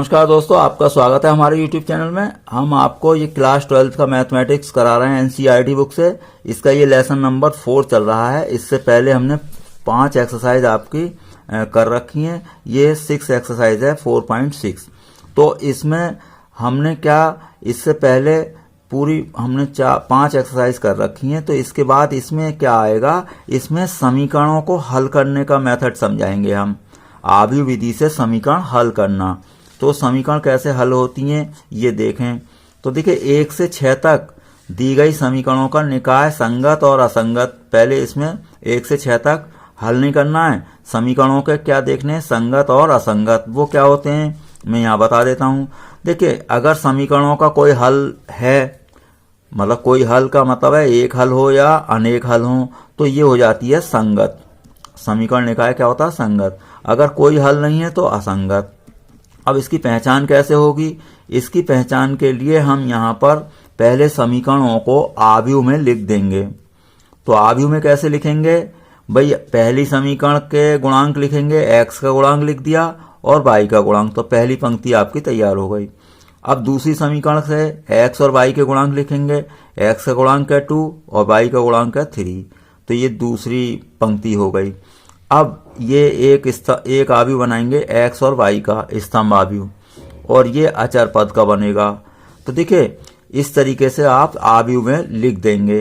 नमस्कार दोस्तों, आपका स्वागत है हमारे YouTube चैनल में। हम आपको ये क्लास 12th का मैथमेटिक्स करा रहे हैं NCERT बुक से। इसका ये लेसन नंबर 4 चल रहा है। इससे पहले हमने 5 एक्सरसाइज आपकी कर रखी हैं। ये 6 एक्सरसाइज है 4.6। तो इसमें हमने क्या, इससे पहले पूरी हमने 5 एक्सरसाइज कर रखी हैं। तो इसके बाद इसमें क्या आएगा, इसमें समीकरणों को हल करने का मेथड समझाएंगे हम। आव्यूह विधि से समीकरण हल करना। तो समीकरण कैसे हल होती हैं ये देखें। तो देखिए 1 से 6 तक दी गई समीकरणों का निकाय संगत और असंगत। पहले इसमें 1 से 6 तक हल नहीं करना है। समीकरणों के क्या देखने हैं, संगत और असंगत। वो क्या होते हैं मैं यहाँ बता देता हूँ। देखिए अगर समीकरणों का कोई हल है, मतलब कोई हल का मतलब है एक हल हो या अनेक हल हो, तो ये हो जाती है संगत। समीकरण निकाय क्या होता है, संगत। अगर कोई हल नहीं है तो असंगत। अब इसकी पहचान कैसे होगी, इसकी पहचान के लिए हम यहाँ पर पहले समीकरणों को आव्यूह में लिख देंगे। तो आव्यूह में कैसे लिखेंगे भाई, पहली समीकरण के गुणांक लिखेंगे, x का गुणांक लिख दिया और y का गुणांक। तो पहली पंक्ति आपकी तैयार हो गई। अब दूसरी समीकरण से x और y के गुणांक लिखेंगे, x का गुणांक है 2 और y का गुणांक है 3। तो ये दूसरी पंक्ति हो गई। अब ये एक आव्यूह बनाएंगे x और y का स्तंभ आव्यूह, और ये अचर पद का बनेगा। तो देखिए इस तरीके से आप आव्यूह में लिख देंगे।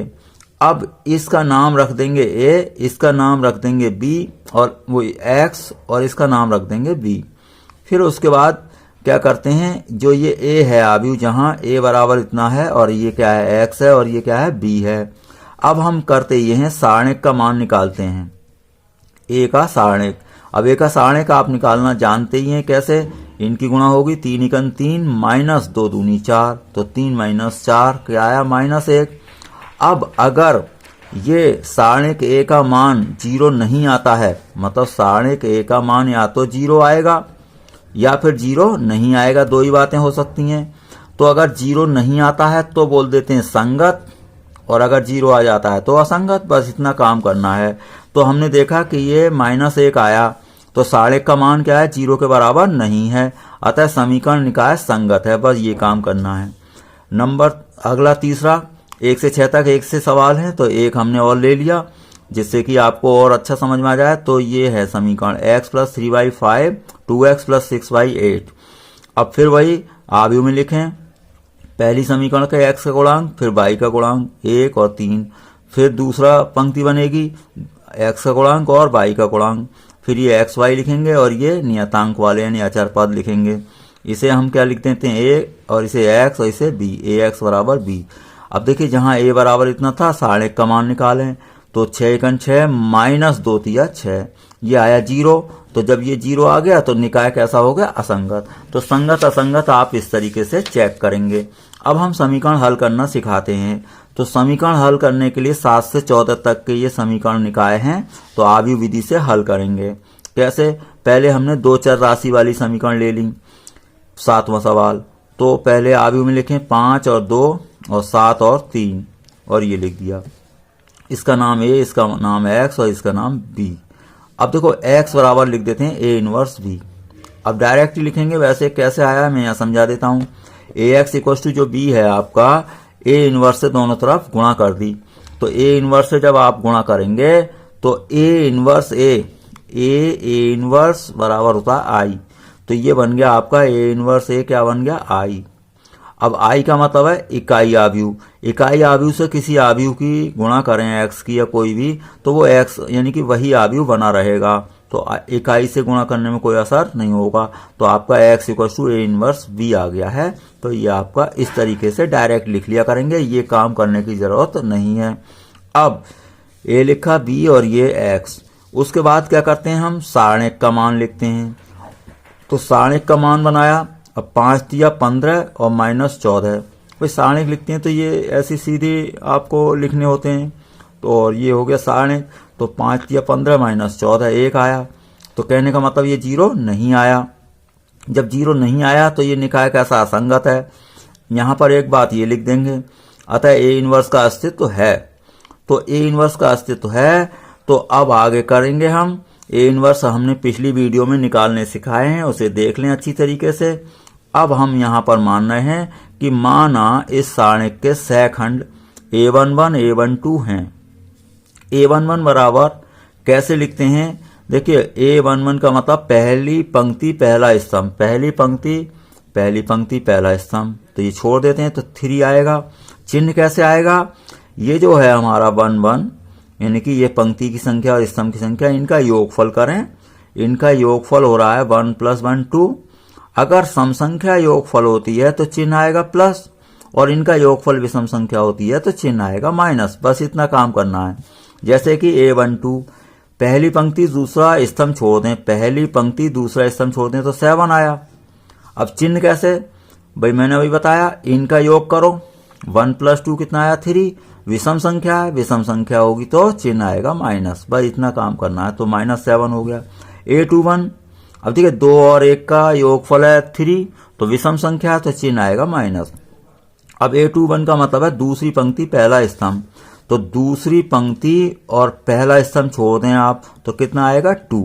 अब इसका नाम रख देंगे a, इसका नाम रख देंगे b, और वो x, और इसका नाम रख देंगे b। फिर उसके बाद क्या करते हैं, जो ये a है आव्यूह, जहां a बराबर इतना है और ये क्या है x है और ये क्या है b है। अब हम करते ये हैं सारणिक का मान निकालते हैं, a का सारणिक। अब a का सारणिक आप निकालना जानते ही हैं कैसे। इनकी गुणा होगी 3 एकम 3 माइनस 2 दूनी 4। तो 3 माइनस 4 क्या आया, -1। अब अगर ये सारणिक a का मान 0 नहीं आता है, मतलब सारणिक a का मान या तो 0 आएगा या फिर 0 नहीं आएगा, दो ही बातें हो सकती हैं। तो अगर 0 नहीं आता है तो बोल देते हैं संगत, और अगर 0 आ जाता है तो असंगत। बस इतना काम करना है। तो हमने देखा कि ये -1 आया, तो सारणिक का मान क्या है, 0 के बराबर नहीं है, अतः समीकरण निकाय संगत है। बस ये काम करना है। नंबर अगला तीसरा, 1 से 6 तक 1 से सवाल है, तो एक हमने और ले लिया जिससे कि आपको और अच्छा समझ में आ जाए। तो ये है समीकरण x + 3y5 2x + 6y8। अब फिर वही आव्यूह में लिखें, पहली समीकरण का x का गुणांक, फिर y का गुणांक 1 और 3। फिर दूसरा पंक्ति बनेगी x का गुणांक और y का गुणांक। फिर ये x y लिखेंगे और ये नियतांक वाले यानी अचर पद लिखेंगे। इसे हम क्या लिख देते हैं a, और इसे x और इसे b, ax बराबर b। अब देखिए जहां a बराबर इतना था, सारणिक का मान निकालें। तो 6 एकम 6 माइनस 2 तिया 6, ये आया 0। तो जब ये 0 आ गया तो निकाय कैसा हो गया, असंगत। तो संगत असंगत आप इस तरीके से चेक करेंगे। अब हम समीकरण हल करना सिखाते हैं। तो समीकरण हल करने के लिए 7 से 14 तक के ये समीकरण निकाय हैं, तो आव्यूह विधि से हल करेंगे। कैसे, पहले हमने 2 चर राशि वाली समीकरण ले ली। 7वां सवाल, तो पहले आव्यूह में लिखें 5 और 2 और 7 और 3, और ये लिख दिया। इसका नाम a, इसका नाम x और इसका नाम b। अब देखो x बराबर लिख देते हैं a इनवर्स b। अब डायरेक्टली लिखेंगे, वैसे कैसे आया मैं यहाँ समझा देता हूँ। ax = जो b है आपका, a इनवर्स से दोनों तरफ गुणा कर दी। तो a इनवर्स से जब आप गुणा करेंगे तो a इनवर्स a इनवर्स बराबर होता है i। तो ये बन गया आपका a इनवर्स a, क्या बन गया, i। अब i का मतलब है इकाई आव्यूह। इकाई आव्यूह से किसी आव्यूह की गुणा करें x की या कोई भी, तो वो x यानी कि वही आव्यूह बना रहेगा। तो इकाई से गुणा करने में कोई असर नहीं होगा। तो आपका x = a इनवर्स b आ गया है। तो ये आपका इस तरीके से डायरेक्ट लिख लिया करेंगे, ये काम करने की जरूरत नहीं है। अब a लिखा, b और ये x। उसके बाद क्या करते हैं, हम सारणिक का मान लिखते हैं। तो सारणिक का मान बनाया। अब 5 तिया 15 और -14। कोई सारणिक लिखते हैं तो ये ऐसी सीधी आपको लिखने होते हैं। तो और ये हो गया सारणिक। तो 5 तिया 15 -14, 1 आया। तो कहने का मतलब ये 0 नहीं आया। जब 0 नहीं आया तो ये निकाय कैसा, असंगत है। यहाँ पर एक बात ये लिख देंगे, अतः a इनवर्स का अस्तित्व है। तो a इनवर्स का अस्तित्व है। तो अब आगे करेंगे हम। a इनवर्स हमने पिछली वीडियो में निकालने सिखाए हैं, उसे देख लें अच्छी तरीके से। अब हम यहाँ पर मान रहे हैं कि माना इस सारणिक के सहखंड A11 A12 हैं। A11 बराबर कैसे लिखते हैं? देखिए A11 का मतलब पहली पंक्ति पहला स्तंभ, पहली पंक्ति पहला स्तंभ, तो ये छोड़ देते हैं तो 3 आएगा। चिन्ह कैसे आएगा? ये जो है हमारा 1 1 यानी कि ये पंक्ति की संख्या और स्तंभ की संख्या, इनका योगफल करें, इनका योगफल हो रहा है 1 + 1 2। अगर सम संख्या योगफल होती है तो चिन्ह आएगा प्लस, और इनका योगफल विषम संख्या होती है तो चिन्ह आएगा माइनस। बस इतना काम करना है। जैसे कि A12 पहली पंक्ति दूसरा स्तंभ छोड़ दें, पहली पंक्ति दूसरा स्तंभ छोड़ दें तो 7 आया। अब चिन्ह कैसे? भाई मैंने अभी बताया, इनका योग करो, 1 + 2 कितना आया? 3। विषम संख्या है, विषम संख्या होगी तो चिन्ह आएगा माइनस। बस इतना काम करना है, तो -7 हो गया। A21 अब देखिए 2 और 1 का योगफल है 3, तो विषम संख्या है तो चिन्ह आएगा माइनस। अब A21 का मतलब है दूसरी पंक्ति पहला स्तंभ, तो दूसरी पंक्ति और पहला स्तंभ छोड़ दें आप तो कितना आएगा? 2,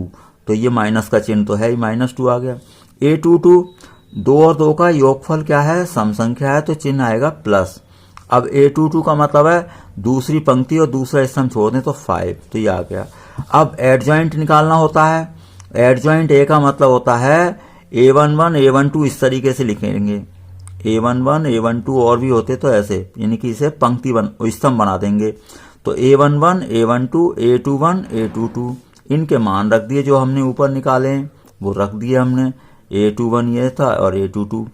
तो ये माइनस का चिन्ह तो है ही, -2 आ गया। A22 2 और 2 का योगफल क्या है? सम संख्या है तो चिन्ह आएगा प्लस। अब A22 का मतलब है दूसरी पंक्ति और दूसरा स्तंभ छोड़ दें तो 5, तो ये आ गया। अब एडजॉइंट निकालना होता है। एडजॉइंट A का मतलब होता है A11 A12, इस तरीके से लिखेंगे, A11 A12 और भी होते तो ऐसे, यानी कि इसे पंक्ति स्तंभ बना देंगे। तो A11 A12 A21 A22 इनके मान रख दिए, जो हमने ऊपर निकाले हैं वो रख दिए हमने। A21 ये था और A22।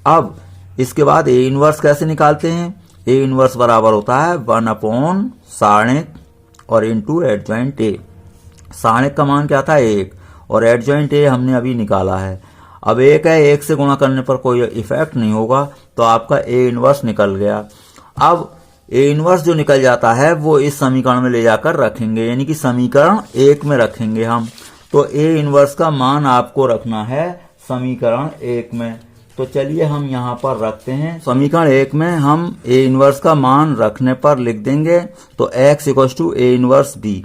अब इसके बाद A इनवर्स कैसे निकालते हैं? A इनवर्स बराबर होता है 1 सारणिक और इनटू एडजॉइंट A। सारणिक का मान क्या था? 1, और एडजॉइंट A हमने अभी निकाला है। अब 1 है, 1 से गुणा करने पर कोई इफेक्ट नहीं होगा, तो आपका A इनवर्स निकल गया। अब A इनवर्स जो निकल जाता है वो इस समीकरण में ले जाकर रखेंगे, यानी कि समीकरण 1 में रखेंगे हम। तो A इनवर्स का मान आपको रखना है समीकरण 1 में। तो चलिए हम यहाँ पर रखते हैं। समीकरण 1 में हम A इनवर्स का मान रखने पर लिख देंगे, तो x = A इनवर्स B।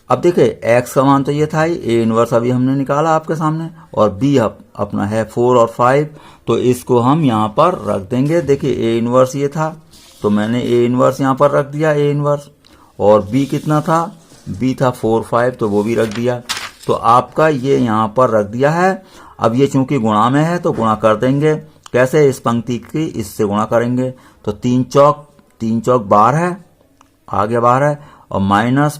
अब देखिए x का मान तो ये था ही, A इनवर्स अभी हमने निकाला आपके सामने, और B अपना है 4 और 5, तो इसको हम यहाँ पर रख देंगे। देखिए A इनवर्स ये था, तो मैंने A इनवर्स यहाँ पर रख दिया A इनवर्स, और B कितना था? B था 4 5, तो वो भी रख दिया। तो आपका ये यहाँ पर रख दिया है। अब ये चूंकि गुणा में है तो गुणा कर देंगे। कैसे? इस पंक्ति की इससे गुणा करेंगे, तो 3 चौक 12 है, आ गया 12, और माइनस,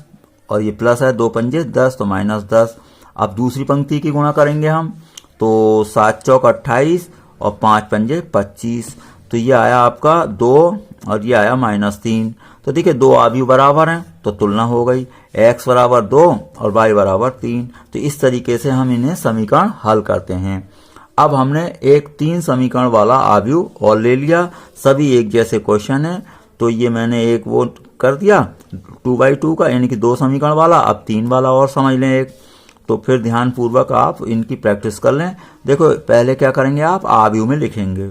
और ये प्लस है 2 पंजे 10, तो -10। अब दूसरी पंक्ति की गुणा करेंगे हम, तो 7 चौक 28 और 5 पंजे 25, तो ये आया आपका 2 और ये आया -3। तो देखिए 2 अवयव बराबर हैं तो तुलना हो गई, x बराबर 2 और y बराबर 3। तो इस तरीके से हम इन्हें समीकरण हल करते हैं। अब हमने एक 3 समीकरण वाला अवयव और ले लिया, सभी एक जैसे क्वेश्चन है, तो ये मैंने एक वो कर दिया 2/2 का, यानी कि 2 समीकरण वाला। अब 3 वाला और समझ लें एक, तो फिर ध्यान पूर्वक आप इनकी प्रैक्टिस कर लें। देखो पहले क्या करेंगे, आप अवयव में लिखेंगे।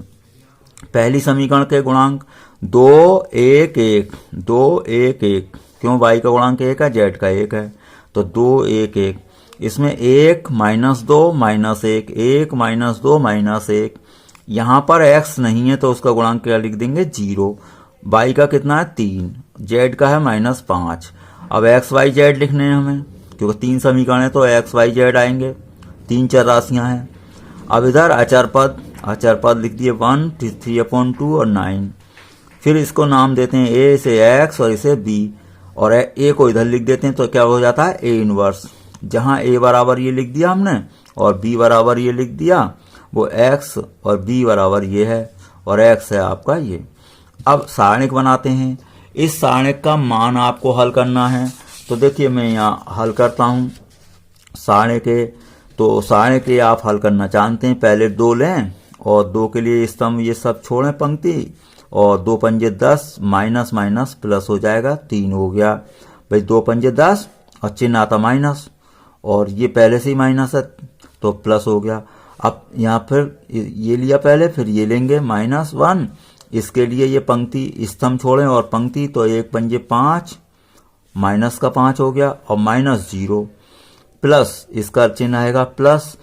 पहली समीकरण के गुणांक 2 1 1, 2 1 1, क्यों? y का गुणांक 1 है, z का 1 है, तो 2 1 1। इसमें 1 -2 -1, 1 -2 -1। यहाँ पर x नहीं है तो उसका गुणांक क्या लिख देंगे? 0। y का कितना है? 3, z का है -5। अब x y z लिखने हैं हमें, क्योंकि 3 समीकरण है तो x y z आएंगे, 3 चर राशियां हैं। अब इधर अचर पद लिख दिए 1 3/2 और 9। फिर इसको नाम देते हैं a, इसे x और इसे b, और a को इधर लिख देते हैं, तो क्या हो जाता है? A inverse. जहां a बराबर ये लिख दिया हमने और b बराबर ये लिख दिया, वो x और b बराबर ये है, और x है आपका ये। अब सारणिक बनाते हैं। इस सारणिक का मान आपको हल करना है, तो देखिए मैं यहाँ हल करता हूँ सारणिक के। तो सारणिक के आप हल करना जानते हैं, पहले 2 लें और 2 के लिए स्तंभ ये सब छोड़ें पंक्ति, और 2 पंजे 10, माइनस माइनस प्लस हो जाएगा, 3 हो गया। भाई 2 पंजे 10 और चिन्ह आता माइनस, और ये पहले से ही माइनस है तो प्लस हो गया। अब यहाँ फिर ये लिया पहले, फिर ये लेंगे -1। इसके लिए ये पंक्ति स्तंभ छोड़ें और पंक्ति, तो 1 पंजे 5, माइनस का 5 हो गया, और -0 प्लस इसका चिन्ह आएगा प्लस,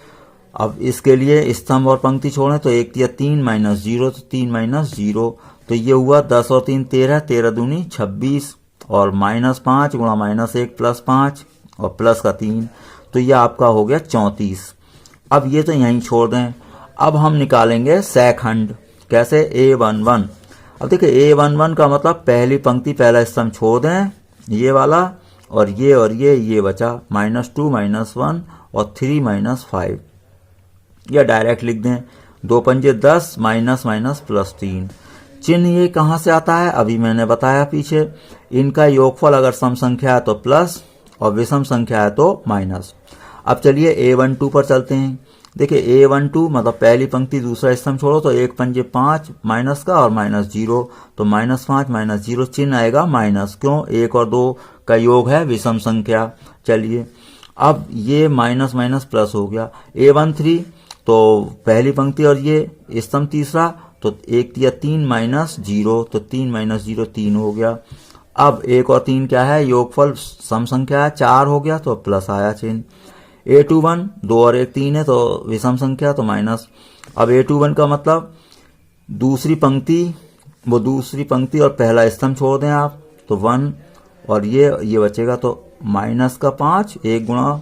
अब इसके लिए स्तंभ और पंक्ति छोड़ें तो 1 तिया 3 माइनस 0 तो 3 माइनस 0 तो ये हुआ 10 और 3 13, 13 दूनी 26 और -5 गुणा -1 प्लस 5 और प्लस का 3 तो ये आपका हो गया 34। अब ये तो यहीं छोड़ दें। अब हम निकालेंगे सेकंड। कैसे? A11। अब देखिए A11 का मतलब पहली पंक्ति पहला स्तंभ छोड़ दें, ये वाला और ये बचा -2 -1 और 3 -5 या डायरेक्ट लिख दें 2 पंजे 10 माइनस माइनस प्लस 3। चिन्ह ये कहाँ से आता है? अभी मैंने बताया पीछे, इनका योगफल अगर सम संख्या है तो प्लस और विषम संख्या है तो माइनस। अब चलिए A12 पर चलते हैं। देखिए A12 मतलब पहली पंक्ति दूसरा स्तंभ छोड़ो तो 1 पंजे 5 माइनस का और -0 तो -5 -0 चिन्ह आएगा माइनस। क्यों? 1 और 2 का योग है विषम संख्या। चलिए अब ये माइनस माइनस प्लस हो गया। A13 तो पहली पंक्ति और ये स्तंभ तीसरा तो 1 तिया 3 -0 तो 3 -0 3 हो गया। अब 1 और 3 क्या है? योगफल सम संख्या है 4 हो गया तो प्लस आया चिन्ह। A21 2 और 1 3 है तो विषम संख्या तो माइनस। अब A21 का मतलब दूसरी पंक्ति और पहला स्तंभ छोड़ दें आप तो 1 और ये बचेगा तो -5 1 गुणा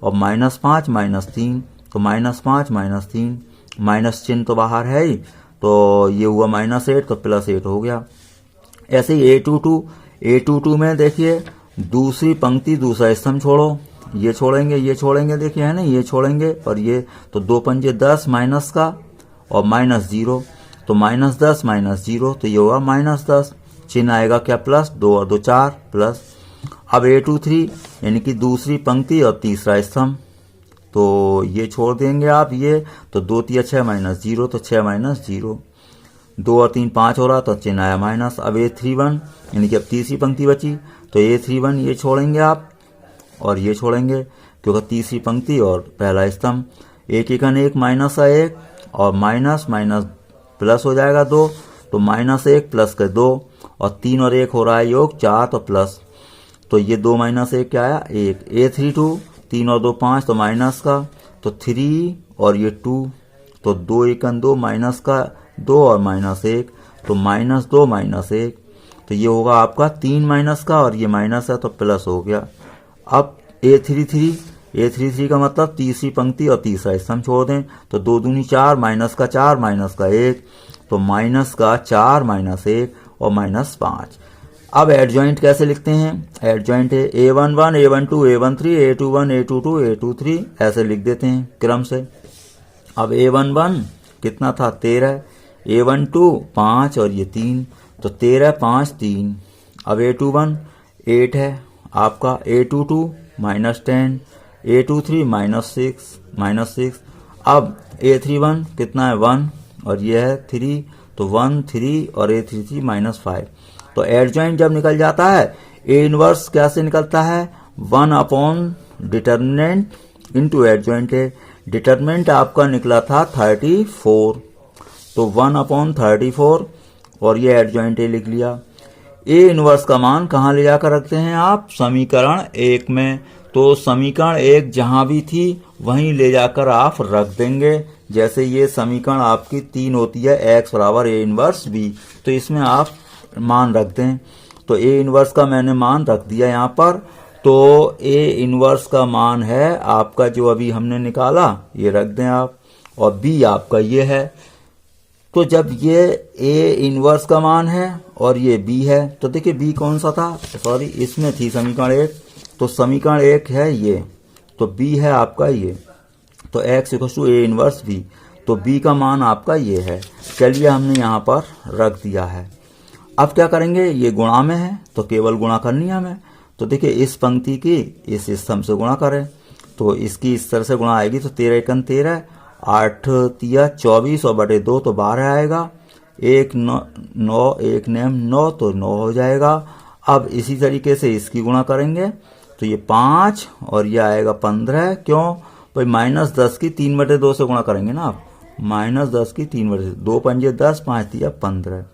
और -5 -3 तो -5 -3 माइनस चिन्ह तो बाहर है ही तो ये हुआ -8 तो +8 हो गया। ऐसे ही A22 में देखिए दूसरी पंक्ति दूसरा स्तंभ छोड़ो, ये छोड़ेंगे देखिए है ना, ये छोड़ेंगे और ये तो 2 पंजे 10 माइनस का और -0 तो -10 -0 तो ये होगा -10 चिन्ह आएगा क्या? प्लस 2 और 2 4 प्लस। अब A23 यानी कि दूसरी पंक्ति और तीसरा स्तंभ तो ये छोड़ देंगे आप, ये तो 2 तिया 6 -0 तो 6 -0 2 और 3 5 हो रहा तो चिन्ह आया माइनस। अब A31 यानी कि अब तीसरी पंक्ति बची तो A31 ये छोड़ेंगे आप और ये छोड़ेंगे क्योंकि तीसरी पंक्ति और पहला स्तंभ 1 1 1 माइनस 1 और माइनस माइनस प्लस हो जाएगा 2 तो -1 प्लस के 2 और 3 और 1 हो रहा है योग 4 तो प्लस तो ये 2 -1 क्या आया? 1। A32 3 और 2 5 तो माइनस का तो 3 और ये 2 तो 2 1 2 माइनस का 2 और -1 तो -2 -1 तो ये होगा आपका 3 माइनस का और ये माइनस है तो प्लस हो गया। अब A33 का मतलब तीसरी पंक्ति और तीसरा स्तंभ छोड़ दें तो 2 दूनी 4 माइनस का 4 माइनस का 1 तो माइनस का 4 -1 और -5। अब एडजॉइंट कैसे लिखते हैं? एडजॉइंट है A11 A12 A13 A21 A22 A23 ऐसे लिख देते हैं क्रम से। अब A11 कितना था? 13, A12 5 और ये 3 तो 13 5 3। अब A21 8 है आपका, A22 -10 A23 -6। अब A31 कितना है? 1 और ये है 3 तो 1 3 और A33 -5। तो एडजॉइंट जब निकल जाता है A इनवर्स कैसे निकलता है? 1 अपॉन डिटर्मिनेंट इंटू एडजॉइंट है। डिटर्मिनेंट आपका निकला था 34 तो 1 अपॉन 34 और ये एडजॉइंट ए लिख लिया। ए इनवर्स का मान कहाँ ले जाकर रखते हैं आप? समीकरण 1 में। तो समीकरण 1 जहां भी थी वहीं ले जाकर आप रख देंगे। जैसे ये समीकरण आपकी 3 होती है x बराबर ए इनवर्स बी, तो इसमें आप मान रख दें। तो ए इनवर्स का मैंने मान रख दिया यहाँ पर। तो ए इनवर्स का मान है आपका जो अभी हमने निकाला, ये रख दें आप, और बी आपका ये है। तो जब ये ए इनवर्स का मान है और ये बी है तो देखिए बी कौन सा था? सॉरी, इसमें थी समीकरण 1, तो समीकरण 1 है ये, तो बी है आपका ये, तो x = ए इनवर्स बी, तो बी का मान आपका ये है। चलिए हमने यहाँ पर रख दिया है। अब क्या करेंगे? ये गुणा में है तो केवल गुणा करनी है हमें। तो देखिए इस पंक्ति की इस स्तंभ से गुणा करें तो इसकी इस तरह से गुणा आएगी तो 13 × 13 8 तिया 24 और बटे 2 तो 12 आएगा। 1 9 1 9 तो 9 हो जाएगा। अब इसी तरीके से इसकी गुणा करेंगे तो ये 5 और ये आएगा 15। क्यों भाई? -10 की 3/2 से गुणा करेंगे ना आप, -10 की 3/2, 2 पंजे 10 5 तिया 15।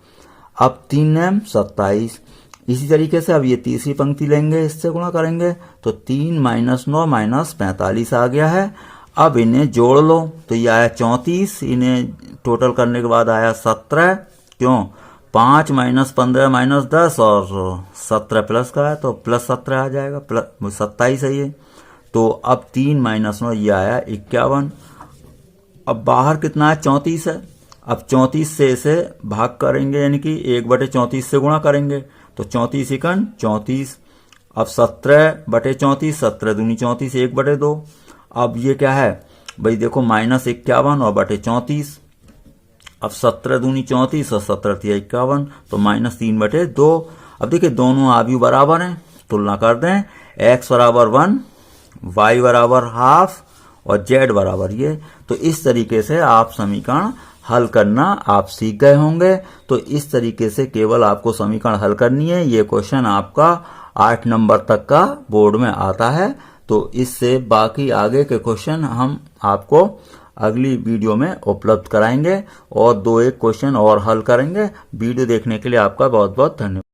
अब 3 9 27। इसी तरीके से अब ये तीसरी पंक्ति लेंगे, इससे गुणा करेंगे तो 3 - 9 - 45 आ गया है। अब इन्हें जोड़ लो तो ये आया 34, इन्हें टोटल करने के बाद आया 17। क्यों? 5 माइनस 15 माइनस 10 और 17 प्लस का है तो प्लस 17 आ जाएगा, प्लस 27 है ये। तो अब 3 माइनस 9 ये आया 51। अब बाहर कितना है? 34 है। अब 34 से इसे भाग करेंगे, यानी कि 1/34 से गुणा करेंगे तो 34 इकन 34। अब 17/34, 17 दूनी 34, 1/2। अब ये क्या है भाई? देखो -51 और बटे 34। अब 17 दूनी 34 और 17 तिया 51 तो -3/2। अब देखिए दोनों आयु बराबर हैं, तुलना कर दें। x बराबर 1, y बराबर हाफ और z बराबर ये। तो इस तरीके से आप समीकरण हल करना आप सीख गए होंगे। तो इस तरीके से केवल आपको समीकरण हल करनी है। ये क्वेश्चन आपका 8 नंबर तक का बोर्ड में आता है। तो इससे बाकी आगे के क्वेश्चन हम आपको अगली वीडियो में उपलब्ध कराएंगे और 2-1 क्वेश्चन और हल करेंगे। वीडियो देखने के लिए आपका बहुत बहुत धन्यवाद।